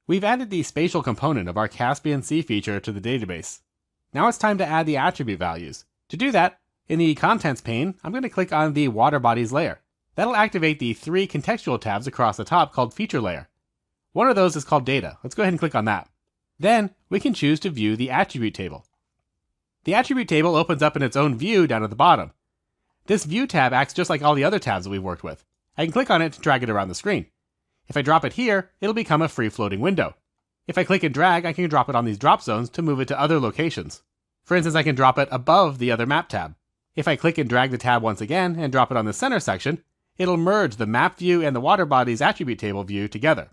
We've added the spatial component of our Caspian Sea feature to the database. Now it's time to add the attribute values. To do that, in the Contents pane, I'm going to click on the Water Bodies layer. That'll activate the 3 contextual tabs across the top called Feature Layer. One of those is called Data. Let's go ahead and click on that. Then, we can choose to view the attribute table. The attribute table opens up in its own view down at the bottom. This View tab acts just like all the other tabs that we've worked with. I can click on it to drag it around the screen. If I drop it here, it'll become a free-floating window. If I click and drag, I can drop it on these drop zones to move it to other locations. For instance, I can drop it above the other map tab. If I click and drag the tab once again and drop it on the center section, it'll merge the map view and the water body's attribute table view together.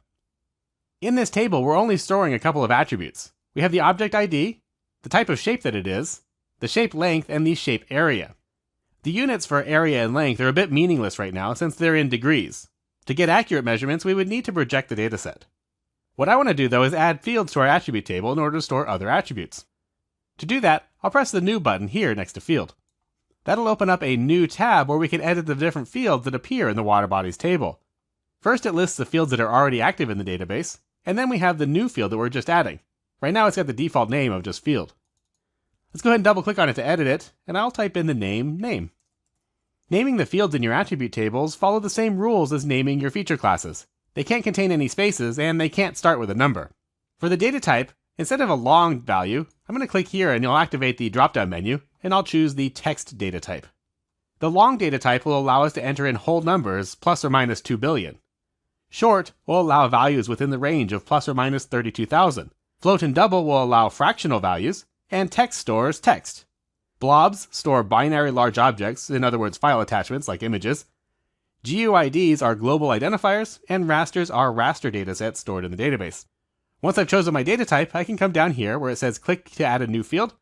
In this table, we're only storing a couple of attributes. We have the object ID, the type of shape that it is, the shape length, and the shape area. The units for area and length are a bit meaningless right now since they're in degrees. To get accurate measurements, we would need to project the dataset. What I want to do though is add fields to our attribute table in order to store other attributes. To do that, I'll press the New button here next to Field. That'll open up a new tab where we can edit the different fields that appear in the water bodies table. First it lists the fields that are already active in the database, and then we have the new field that we're just adding. Right now it's got the default name of just Field. Let's go ahead and double click on it to edit it, and I'll type in the name. Naming the fields in your attribute tables follow the same rules as naming your feature classes. They can't contain any spaces, and they can't start with a number. For the data type, instead of a long value, I'm going to click here and it'll activate the drop-down menu, and I'll choose the text data type. The long data type will allow us to enter in whole numbers plus or minus 2 billion. Short will allow values within the range of plus or minus 32,000. Float and double will allow fractional values, and text stores text. Blobs store binary large objects, in other words file attachments like images. GUIDs are global identifiers, and rasters are raster datasets stored in the database. Once I've chosen my data type, I can come down here where it says click to add a new field,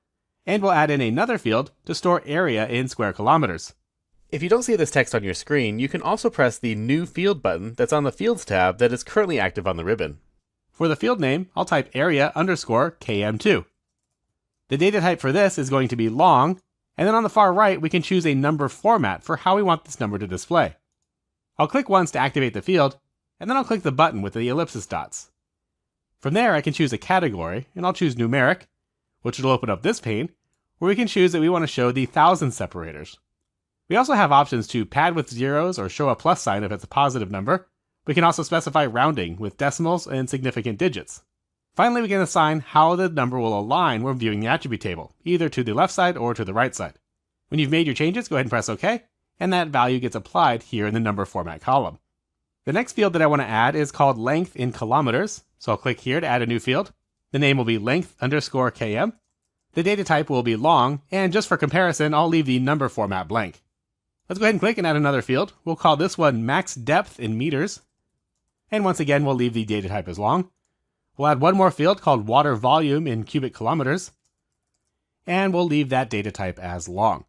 and we'll add in another field to store area in square kilometers. If you don't see this text on your screen, you can also press the New Field button that's on the Fields tab that is currently active on the ribbon. For the field name, I'll type area_KM2. The data type for this is going to be long, and then on the far right we can choose a number format for how we want this number to display. I'll click once to activate the field, and then I'll click the button with the ellipsis dots. From there I can choose a category, and I'll choose numeric, which will open up this pane, where we can choose that we want to show the thousand separators. We also have options to pad with zeros or show a plus sign if it's a positive number. We can also specify rounding with decimals and significant digits. Finally, we can assign how the number will align when viewing the attribute table, either to the left side or to the right side. When you've made your changes, go ahead and press OK, and that value gets applied here in the number format column. The next field that I want to add is called length in kilometers, so I'll click here to add a new field. The name will be length_km. The data type will be long, and just for comparison, I'll leave the number format blank. Let's go ahead and click and add another field. We'll call this one max depth in meters. And once again, we'll leave the data type as long. We'll add one more field called water volume in cubic kilometers, and we'll leave that data type as long.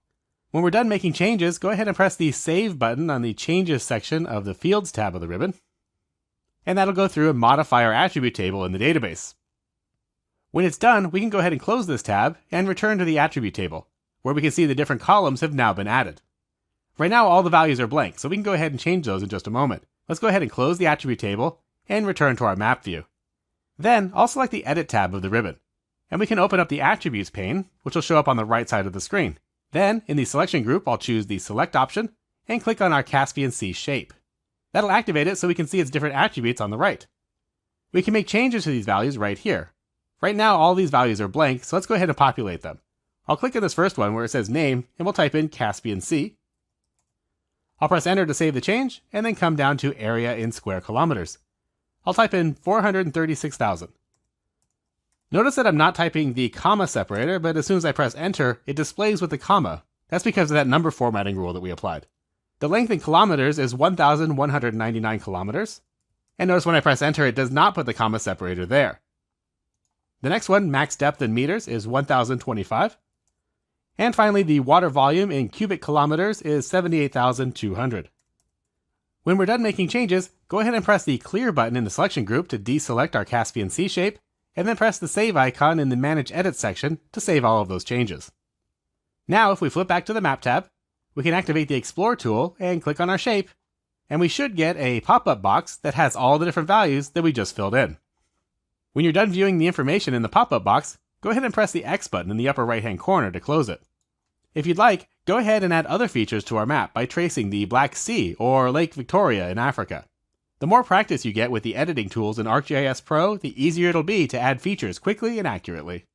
When we're done making changes, go ahead and press the Save button on the Changes section of the Fields tab of the ribbon, and that'll go through and modify our attribute table in the database. When it's done, we can go ahead and close this tab and return to the attribute table, where we can see the different columns have now been added. Right now all the values are blank, so we can go ahead and change those in just a moment. Let's go ahead and close the attribute table and return to our map view. Then I'll select the Edit tab of the ribbon, and we can open up the Attributes pane, which will show up on the right side of the screen. Then, in the Selection group, I'll choose the Select option, and click on our Caspian Sea shape. That'll activate it so we can see its different attributes on the right. We can make changes to these values right here. Right now all these values are blank, so let's go ahead and populate them. I'll click on this first one where it says Name, and we'll type in Caspian Sea. I'll press Enter to save the change, and then come down to Area in square kilometers. I'll type in 436,000. Notice that I'm not typing the comma separator, but as soon as I press Enter, it displays with the comma. That's because of that number formatting rule that we applied. The length in kilometers is 1,199 kilometers. And notice when I press Enter, it does not put the comma separator there. The next one, max depth in meters, is 1,025. And finally, the water volume in cubic kilometers is 78,200. When we're done making changes, go ahead and press the Clear button in the Selection group to deselect our Caspian Sea shape, and then press the Save icon in the Manage Edit section to save all of those changes. Now, if we flip back to the Map tab, we can activate the Explore tool and click on our shape, and we should get a pop-up box that has all the different values that we just filled in. When you're done viewing the information in the pop-up box, go ahead and press the X button in the upper right-hand corner to close it. If you'd like, go ahead and add other features to our map by tracing the Black Sea or Lake Victoria in Africa. The more practice you get with the editing tools in ArcGIS Pro, the easier it'll be to add features quickly and accurately.